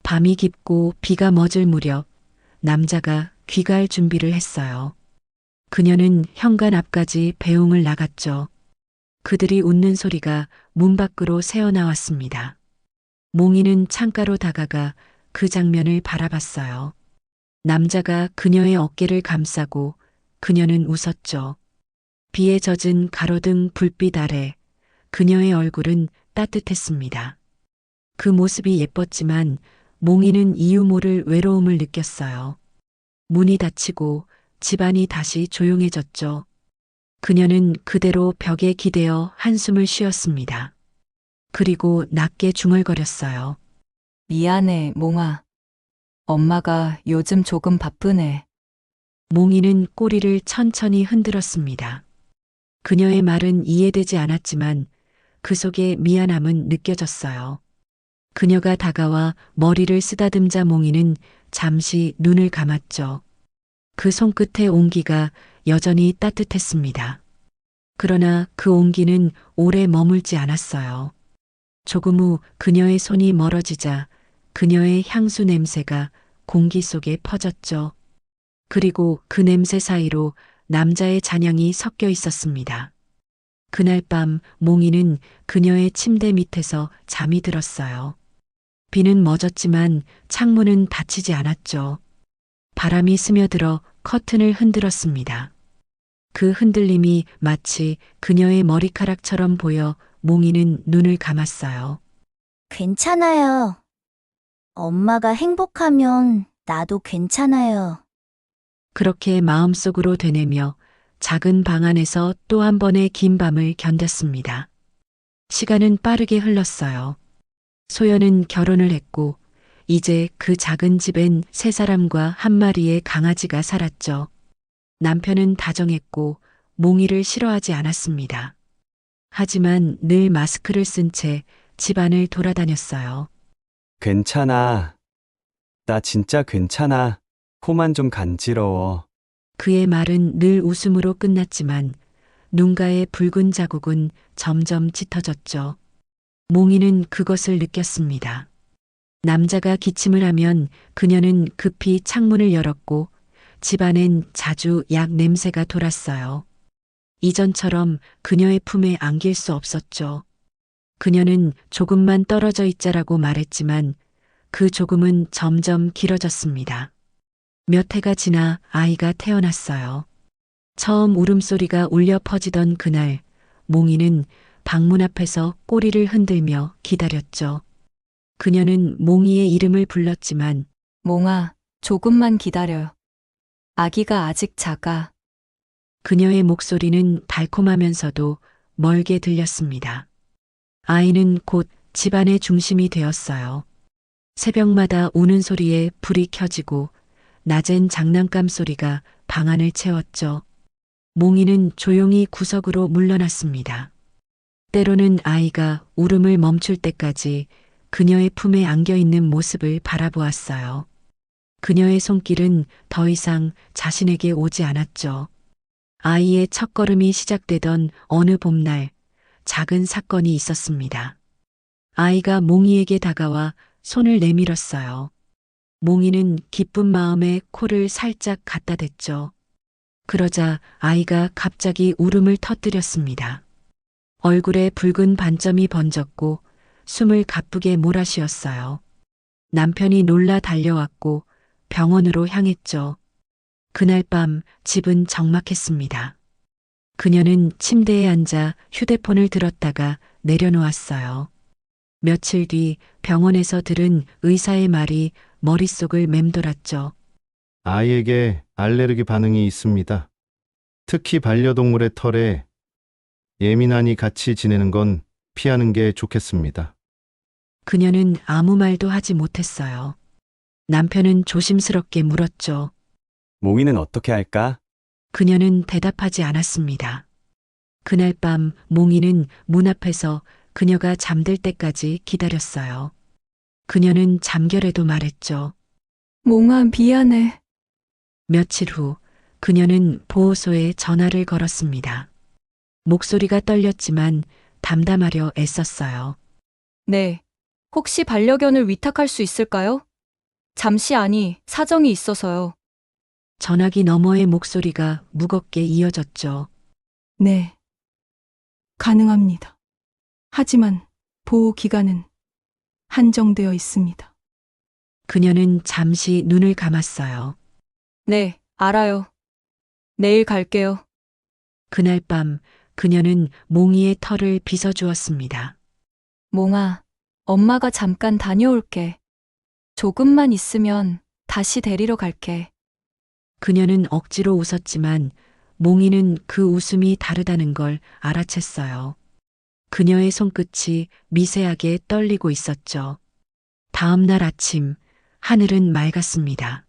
밤이 깊고 비가 멎을 무렵 남자가 귀가할 준비를 했어요. 그녀는 현관 앞까지 배웅을 나갔죠. 그들이 웃는 소리가 문 밖으로 새어나왔습니다. 몽이는 창가로 다가가 그 장면을 바라봤어요. 남자가 그녀의 어깨를 감싸고 그녀는 웃었죠. 비에 젖은 가로등 불빛 아래 그녀의 얼굴은 따뜻했습니다. 그 모습이 예뻤지만 몽이는 이유 모를 외로움을 느꼈어요. 문이 닫히고 집안이 다시 조용해졌죠. 그녀는 그대로 벽에 기대어 한숨을 쉬었습니다. 그리고 낮게 중얼거렸어요. 미안해, 몽아. 엄마가 요즘 조금 바쁘네. 몽이는 꼬리를 천천히 흔들었습니다. 그녀의 말은 이해되지 않았지만 그 속에 미안함은 느껴졌어요. 그녀가 다가와 머리를 쓰다듬자 몽이는 잠시 눈을 감았죠. 그 손끝의 온기가 여전히 따뜻했습니다. 그러나 그 온기는 오래 머물지 않았어요. 조금 후 그녀의 손이 멀어지자 그녀의 향수 냄새가 공기 속에 퍼졌죠. 그리고 그 냄새 사이로 남자의 잔향이 섞여 있었습니다. 그날 밤 몽이는 그녀의 침대 밑에서 잠이 들었어요. 비는 멎었지만 창문은 닫히지 않았죠. 바람이 스며들어 커튼을 흔들었습니다. 그 흔들림이 마치 그녀의 머리카락처럼 보여 몽이는 눈을 감았어요. 괜찮아요. 엄마가 행복하면 나도 괜찮아요. 그렇게 마음속으로 되뇌며 작은 방 안에서 또 한 번의 긴 밤을 견뎠습니다. 시간은 빠르게 흘렀어요. 소연은 결혼을 했고 이제 그 작은 집엔 세 사람과 한 마리의 강아지가 살았죠. 남편은 다정했고 몽이를 싫어하지 않았습니다. 하지만 늘 마스크를 쓴 채 집안을 돌아다녔어요. 괜찮아. 나 진짜 괜찮아. 코만 좀 간지러워. 그의 말은 늘 웃음으로 끝났지만 눈가의 붉은 자국은 점점 짙어졌죠. 몽이는 그것을 느꼈습니다. 남자가 기침을 하면 그녀는 급히 창문을 열었고 집안엔 자주 약 냄새가 돌았어요. 이전처럼 그녀의 품에 안길 수 없었죠. 그녀는 조금만 떨어져 있자라고 말했지만 그 조금은 점점 길어졌습니다. 몇 해가 지나 아이가 태어났어요. 처음 울음소리가 울려 퍼지던 그날, 몽이는 방문 앞에서 꼬리를 흔들며 기다렸죠. 그녀는 몽이의 이름을 불렀지만 몽아, 조금만 기다려. 아기가 아직 작아. 그녀의 목소리는 달콤하면서도 멀게 들렸습니다. 아이는 곧 집안의 중심이 되었어요. 새벽마다 우는 소리에 불이 켜지고 낮엔 장난감 소리가 방 안을 채웠죠. 몽이는 조용히 구석으로 물러났습니다. 때로는 아이가 울음을 멈출 때까지 그녀의 품에 안겨 있는 모습을 바라보았어요. 그녀의 손길은 더 이상 자신에게 오지 않았죠. 아이의 첫걸음이 시작되던 어느 봄날, 작은 사건이 있었습니다. 아이가 몽이에게 다가와 손을 내밀었어요. 몽이는 기쁜 마음에 코를 살짝 갖다 댔죠. 그러자 아이가 갑자기 울음을 터뜨렸습니다. 얼굴에 붉은 반점이 번졌고 숨을 가쁘게 몰아쉬었어요. 남편이 놀라 달려왔고 병원으로 향했죠. 그날 밤 집은 적막했습니다. 그녀는 침대에 앉아 휴대폰을 들었다가 내려놓았어요. 며칠 뒤 병원에서 들은 의사의 말이 머릿속을 맴돌았죠. 아이에게 알레르기 반응이 있습니다. 특히 반려동물의 털에 예민하니 같이 지내는 건 피하는 게 좋겠습니다. 그녀는 아무 말도 하지 못했어요. 남편은 조심스럽게 물었죠. 몽이는 어떻게 할까? 그녀는 대답하지 않았습니다. 그날 밤 몽이는 문 앞에서 그녀가 잠들 때까지 기다렸어요. 그녀는 잠결에도 말했죠. 몽아, 미안해. 며칠 후 그녀는 보호소에 전화를 걸었습니다. 목소리가 떨렸지만 담담하려 애썼어요. 네. 혹시 반려견을 위탁할 수 있을까요? 잠시 아니, 사정이 있어서요. 전화기 너머의 목소리가 무겁게 이어졌죠. 네. 가능합니다. 하지만 보호 기간은 한정되어 있습니다. 그녀는 잠시 눈을 감았어요. 네, 알아요. 내일 갈게요. 그날 밤 그녀는 몽이의 털을 빗어주었습니다. 몽아, 엄마가 잠깐 다녀올게. 조금만 있으면 다시 데리러 갈게. 그녀는 억지로 웃었지만 몽이는 그 웃음이 다르다는 걸 알아챘어요. 그녀의 손끝이 미세하게 떨리고 있었죠. 다음 날 아침, 하늘은 맑았습니다.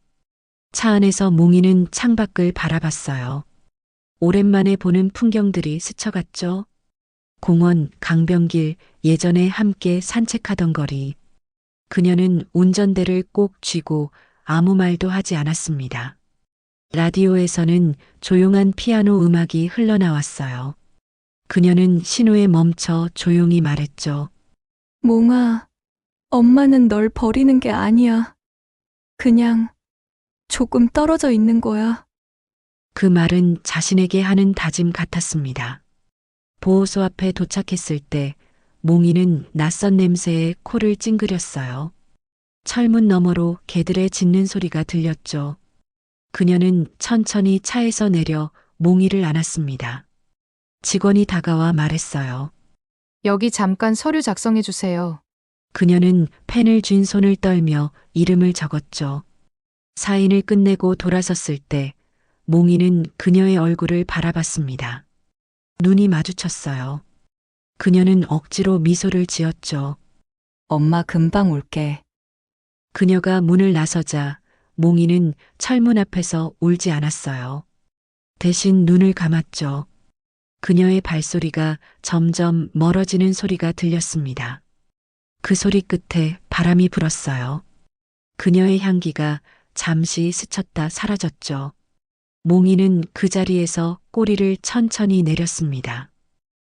차 안에서 몽이는 창밖을 바라봤어요. 오랜만에 보는 풍경들이 스쳐갔죠. 공원, 강변길, 예전에 함께 산책하던 거리. 그녀는 운전대를 꼭 쥐고 아무 말도 하지 않았습니다. 라디오에서는 조용한 피아노 음악이 흘러나왔어요. 그녀는 신호에 멈춰 조용히 말했죠. 몽아, 엄마는 널 버리는 게 아니야. 그냥 조금 떨어져 있는 거야. 그 말은 자신에게 하는 다짐 같았습니다. 보호소 앞에 도착했을 때 몽이는 낯선 냄새에 코를 찡그렸어요. 철문 너머로 개들의 짖는 소리가 들렸죠. 그녀는 천천히 차에서 내려 몽이를 안았습니다. 직원이 다가와 말했어요. 여기 잠깐 서류 작성해 주세요. 그녀는 펜을 쥔 손을 떨며 이름을 적었죠. 사인을 끝내고 돌아섰을 때 몽이는 그녀의 얼굴을 바라봤습니다. 눈이 마주쳤어요. 그녀는 억지로 미소를 지었죠. 엄마 금방 올게. 그녀가 문을 나서자 몽이는 철문 앞에서 울지 않았어요. 대신 눈을 감았죠. 그녀의 발소리가 점점 멀어지는 소리가 들렸습니다. 그 소리 끝에 바람이 불었어요. 그녀의 향기가 잠시 스쳤다 사라졌죠. 몽이는 그 자리에서 꼬리를 천천히 내렸습니다.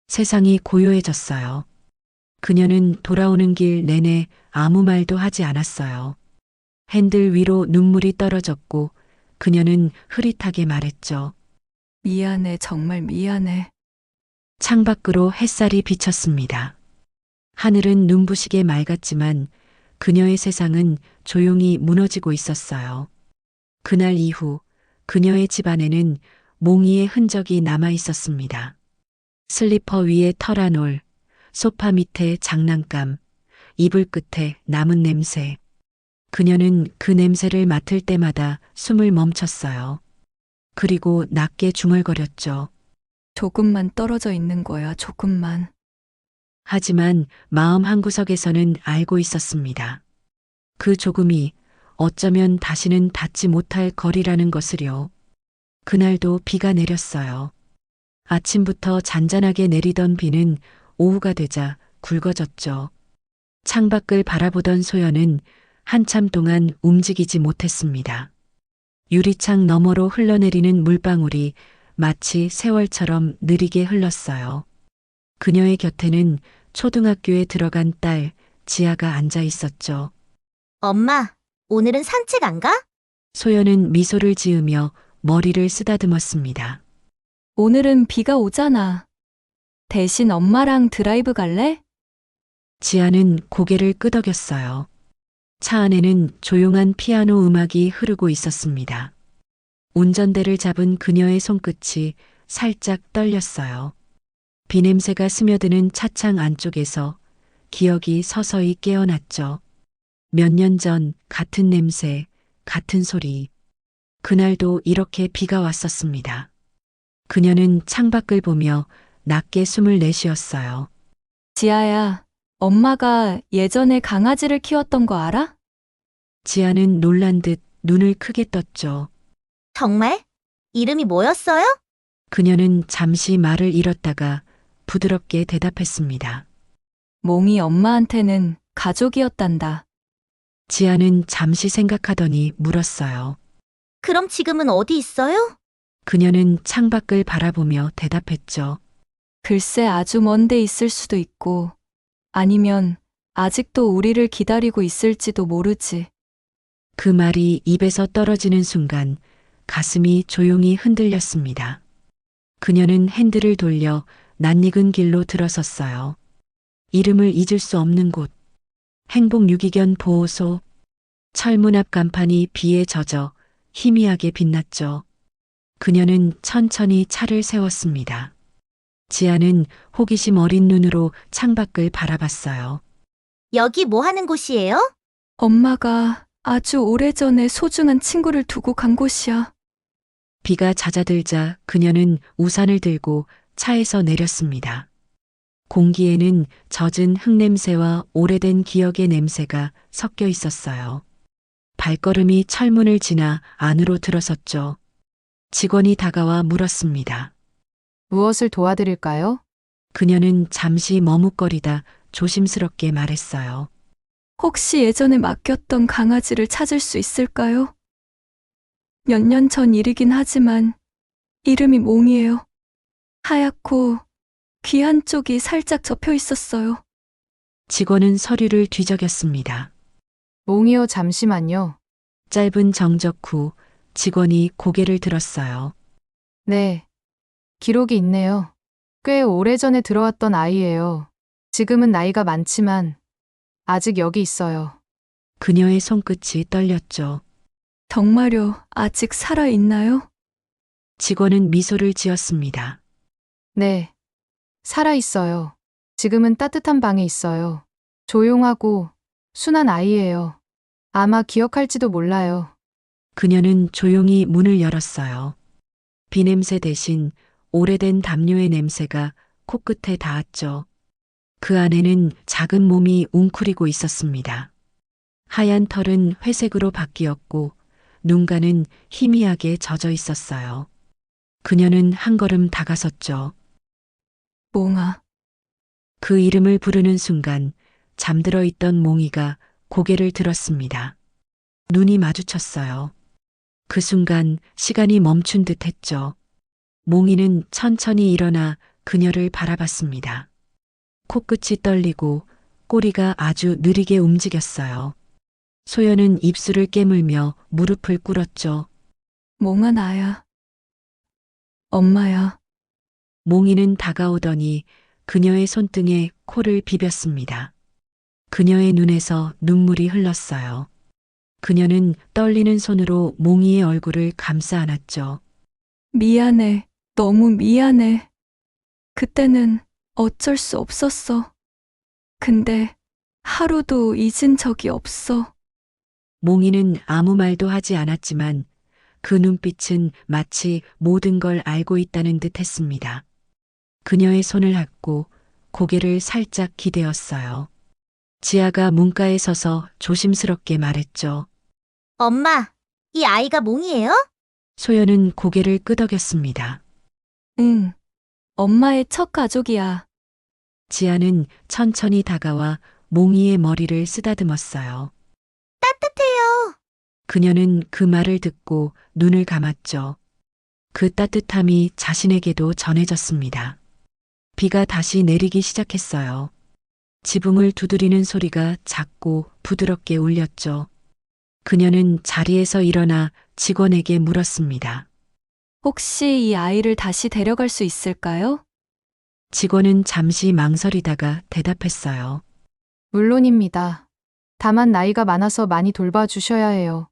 세상이 고요해졌어요. 그녀는 돌아오는 길 내내 아무 말도 하지 않았어요. 핸들 위로 눈물이 떨어졌고 그녀는 흐릿하게 말했죠. 미안해, 정말 미안해. 창밖으로 햇살이 비쳤습니다. 하늘은 눈부시게 맑았지만 그녀의 세상은 조용히 무너지고 있었어요. 그날 이후 그녀의 집안에는 몽이의 흔적이 남아 있었습니다. 슬리퍼 위에 털한올, 소파 밑에 장난감, 이불 끝에 남은 냄새. 그녀는 그 냄새를 맡을 때마다 숨을 멈췄어요. 그리고 낮게 중얼거렸죠. 조금만 떨어져 있는 거야, 조금만. 하지만 마음 한구석에서는 알고 있었습니다. 그 조금이 어쩌면 다시는 닿지 못할 거리라는 것을요. 그날도 비가 내렸어요. 아침부터 잔잔하게 내리던 비는 오후가 되자 굵어졌죠. 창밖을 바라보던 소연은 한참 동안 움직이지 못했습니다. 유리창 너머로 흘러내리는 물방울이 마치 세월처럼 느리게 흘렀어요. 그녀의 곁에는 초등학교에 들어간 딸 지아가 앉아 있었죠. 엄마, 오늘은 산책 안 가? 소연은 미소를 지으며 머리를 쓰다듬었습니다. 오늘은 비가 오잖아. 대신 엄마랑 드라이브 갈래? 지아는 고개를 끄덕였어요. 차 안에는 조용한 피아노 음악이 흐르고 있었습니다. 운전대를 잡은 그녀의 손끝이 살짝 떨렸어요. 비냄새가 스며드는 차창 안쪽에서 기억이 서서히 깨어났죠. 몇 년 전 같은 냄새, 같은 소리. 그날도 이렇게 비가 왔었습니다. 그녀는 창밖을 보며 낮게 숨을 내쉬었어요. 지아야, 엄마가 예전에 강아지를 키웠던 거 알아? 지아는 놀란 듯 눈을 크게 떴죠. 정말? 이름이 뭐였어요? 그녀는 잠시 말을 잃었다가 부드럽게 대답했습니다. 몽이 엄마한테는 가족이었단다. 지아는 잠시 생각하더니 물었어요. 그럼 지금은 어디 있어요? 그녀는 창밖을 바라보며 대답했죠. 글쎄 아주 먼 데 있을 수도 있고, 아니면 아직도 우리를 기다리고 있을지도 모르지. 그 말이 입에서 떨어지는 순간 가슴이 조용히 흔들렸습니다. 그녀는 핸들을 돌려 낯익은 길로 들어섰어요. 이름을 잊을 수 없는 곳. 행복 유기견 보호소. 철문 앞 간판이 비에 젖어 희미하게 빛났죠. 그녀는 천천히 차를 세웠습니다. 지아는 호기심 어린 눈으로 창밖을 바라봤어요. 여기 뭐 하는 곳이에요? 엄마가 아주 오래전에 소중한 친구를 두고 간 곳이야. 비가 잦아들자 그녀는 우산을 들고 차에서 내렸습니다. 공기에는 젖은 흙냄새와 오래된 기억의 냄새가 섞여 있었어요. 발걸음이 철문을 지나 안으로 들어섰죠. 직원이 다가와 물었습니다. 무엇을 도와드릴까요? 그녀는 잠시 머뭇거리다 조심스럽게 말했어요. 혹시 예전에 맡겼던 강아지를 찾을 수 있을까요? 몇 년 전 일이긴 하지만 이름이 몽이에요. 하얗고 귀 한쪽이 살짝 접혀 있었어요. 직원은 서류를 뒤적였습니다. 몽이요, 잠시만요. 짧은 정적 후 직원이 고개를 들었어요. 네. 기록이 있네요. 꽤 오래전에 들어왔던 아이예요. 지금은 나이가 많지만 아직 여기 있어요. 그녀의 손끝이 떨렸죠. 정말요, 아직 살아있나요? 직원은 미소를 지었습니다. 네. 살아 있어요. 지금은 따뜻한 방에 있어요. 조용하고 순한 아이예요. 아마 기억할지도 몰라요. 그녀는 조용히 문을 열었어요. 비냄새 대신 오래된 담요의 냄새가 코끝에 닿았죠. 그 안에는 작은 몸이 웅크리고 있었습니다. 하얀 털은 회색으로 바뀌었고 눈가는 희미하게 젖어 있었어요. 그녀는 한 걸음 다가섰죠. 몽아, 그 이름을 부르는 순간 잠들어 있던 몽이가 고개를 들었습니다. 눈이 마주쳤어요. 그 순간 시간이 멈춘 듯 했죠. 몽이는 천천히 일어나 그녀를 바라봤습니다. 코끝이 떨리고 꼬리가 아주 느리게 움직였어요. 소연은 입술을 깨물며 무릎을 꿇었죠. 몽아 나야. 엄마야. 몽이는 다가오더니 그녀의 손등에 코를 비볐습니다. 그녀의 눈에서 눈물이 흘렀어요. 그녀는 떨리는 손으로 몽이의 얼굴을 감싸 안았죠. 미안해. 너무 미안해. 그때는 어쩔 수 없었어. 근데 하루도 잊은 적이 없어. 몽이는 아무 말도 하지 않았지만 그 눈빛은 마치 모든 걸 알고 있다는 듯 했습니다. 그녀의 손을 잡고 고개를 살짝 기대었어요. 지아가 문가에 서서 조심스럽게 말했죠. 엄마, 이 아이가 몽이에요? 소연은 고개를 끄덕였습니다. 응. 엄마의 첫 가족이야. 지아는 천천히 다가와 몽이의 머리를 쓰다듬었어요. 따뜻해요. 그녀는 그 말을 듣고 눈을 감았죠. 그 따뜻함이 자신에게도 전해졌습니다. 비가 다시 내리기 시작했어요. 지붕을 두드리는 소리가 작고 부드럽게 울렸죠. 그녀는 자리에서 일어나 직원에게 물었습니다. 혹시 이 아이를 다시 데려갈 수 있을까요? 직원은 잠시 망설이다가 대답했어요. 물론입니다. 다만 나이가 많아서 많이 돌봐주셔야 해요.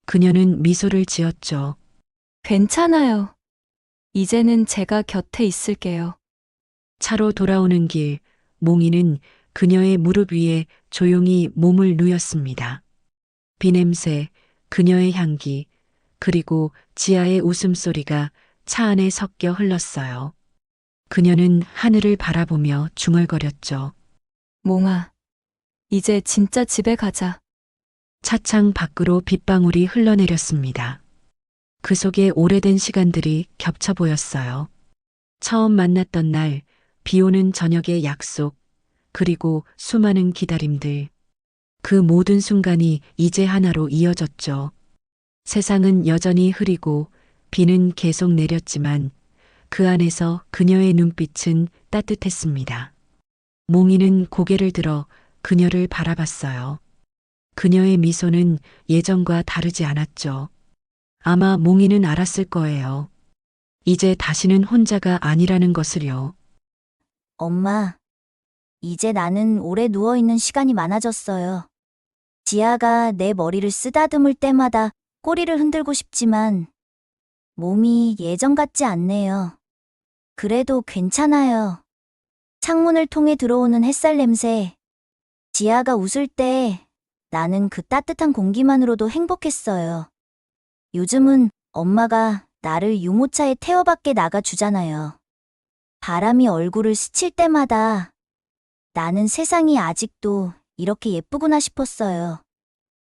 그녀는 미소를 지었죠. 괜찮아요. 이제는 제가 곁에 있을게요. 차로 돌아오는 길, 몽이는 그녀의 무릎 위에 조용히 몸을 누였습니다. 비냄새, 그녀의 향기, 그리고 지아의 웃음소리가 차 안에 섞여 흘렀어요. 그녀는 하늘을 바라보며 중얼거렸죠. 몽아, 이제 진짜 집에 가자. 차창 밖으로 빗방울이 흘러내렸습니다. 그 속에 오래된 시간들이 겹쳐 보였어요. 처음 만났던 날, 비 오는 저녁의 약속, 그리고 수많은 기다림들. 그 모든 순간이 이제 하나로 이어졌죠. 세상은 여전히 흐리고 비는 계속 내렸지만 그 안에서 그녀의 눈빛은 따뜻했습니다. 몽이는 고개를 들어 그녀를 바라봤어요. 그녀의 미소는 예전과 다르지 않았죠. 아마 몽이는 알았을 거예요. 이제 다시는 혼자가 아니라는 것을요. 엄마, 이제 나는 오래 누워있는 시간이 많아졌어요. 지아가 내 머리를 쓰다듬을 때마다 꼬리를 흔들고 싶지만 몸이 예전 같지 않네요. 그래도 괜찮아요. 창문을 통해 들어오는 햇살 냄새, 지아가 웃을 때 나는 그 따뜻한 공기만으로도 행복했어요. 요즘은 엄마가 나를 유모차에 태워 밖에 나가 주잖아요. 바람이 얼굴을 스칠 때마다 나는 세상이 아직도 이렇게 예쁘구나 싶었어요.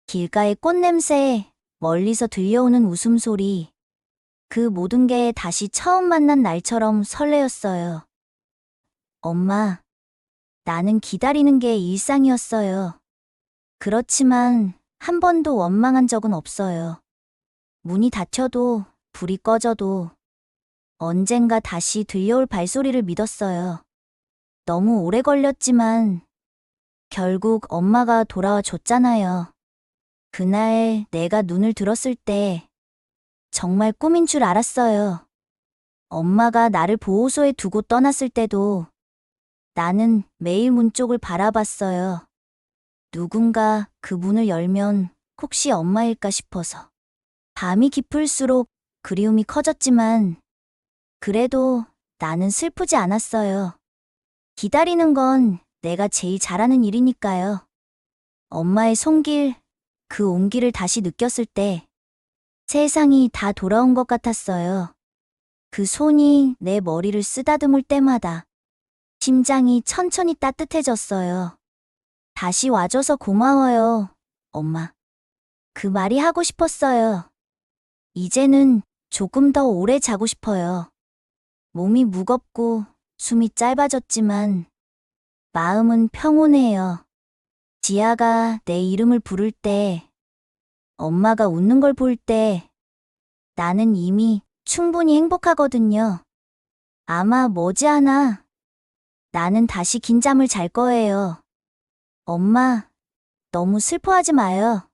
길가의 꽃냄새, 멀리서 들려오는 웃음소리, 그 모든 게 다시 처음 만난 날처럼 설레었어요. 엄마, 나는 기다리는 게 일상이었어요. 그렇지만 한 번도 원망한 적은 없어요. 문이 닫혀도 불이 꺼져도 언젠가 다시 들려올 발소리를 믿었어요. 너무 오래 걸렸지만 결국 엄마가 돌아와 줬잖아요. 그날 내가 눈을 들었을 때 정말 꿈인 줄 알았어요. 엄마가 나를 보호소에 두고 떠났을 때도 나는 매일 문 쪽을 바라봤어요. 누군가 그 문을 열면 혹시 엄마일까 싶어서. 밤이 깊을수록 그리움이 커졌지만 그래도 나는 슬프지 않았어요. 기다리는 건 내가 제일 잘하는 일이니까요. 엄마의 손길, 그 온기를 다시 느꼈을 때 세상이 다 돌아온 것 같았어요. 그 손이 내 머리를 쓰다듬을 때마다 심장이 천천히 따뜻해졌어요. 다시 와줘서 고마워요, 엄마. 그 말이 하고 싶었어요. 이제는 조금 더 오래 자고 싶어요. 몸이 무겁고 숨이 짧아졌지만 마음은 평온해요. 지아가 내 이름을 부를 때, 엄마가 웃는 걸 볼 때 나는 이미 충분히 행복하거든요. 아마 머지않아 나는 다시 긴 잠을 잘 거예요. 엄마, 너무 슬퍼하지 마요.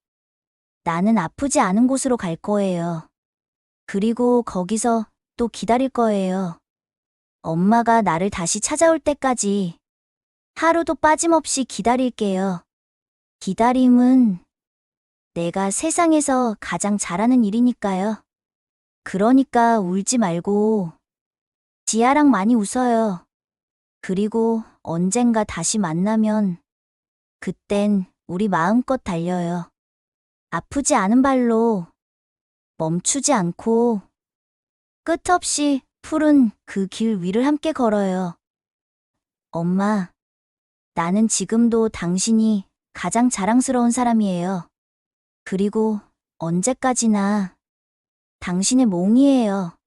나는 아프지 않은 곳으로 갈 거예요. 그리고 거기서 또 기다릴 거예요. 엄마가 나를 다시 찾아올 때까지 하루도 빠짐없이 기다릴게요. 기다림은 내가 세상에서 가장 잘하는 일이니까요. 그러니까 울지 말고 지아랑 많이 웃어요. 그리고 언젠가 다시 만나면 그땐 우리 마음껏 달려요. 아프지 않은 발로 멈추지 않고 끝없이 푸른 그 길 위를 함께 걸어요. 엄마, 나는 지금도 당신이 가장 자랑스러운 사람이에요. 그리고 언제까지나 당신의 몽이에요.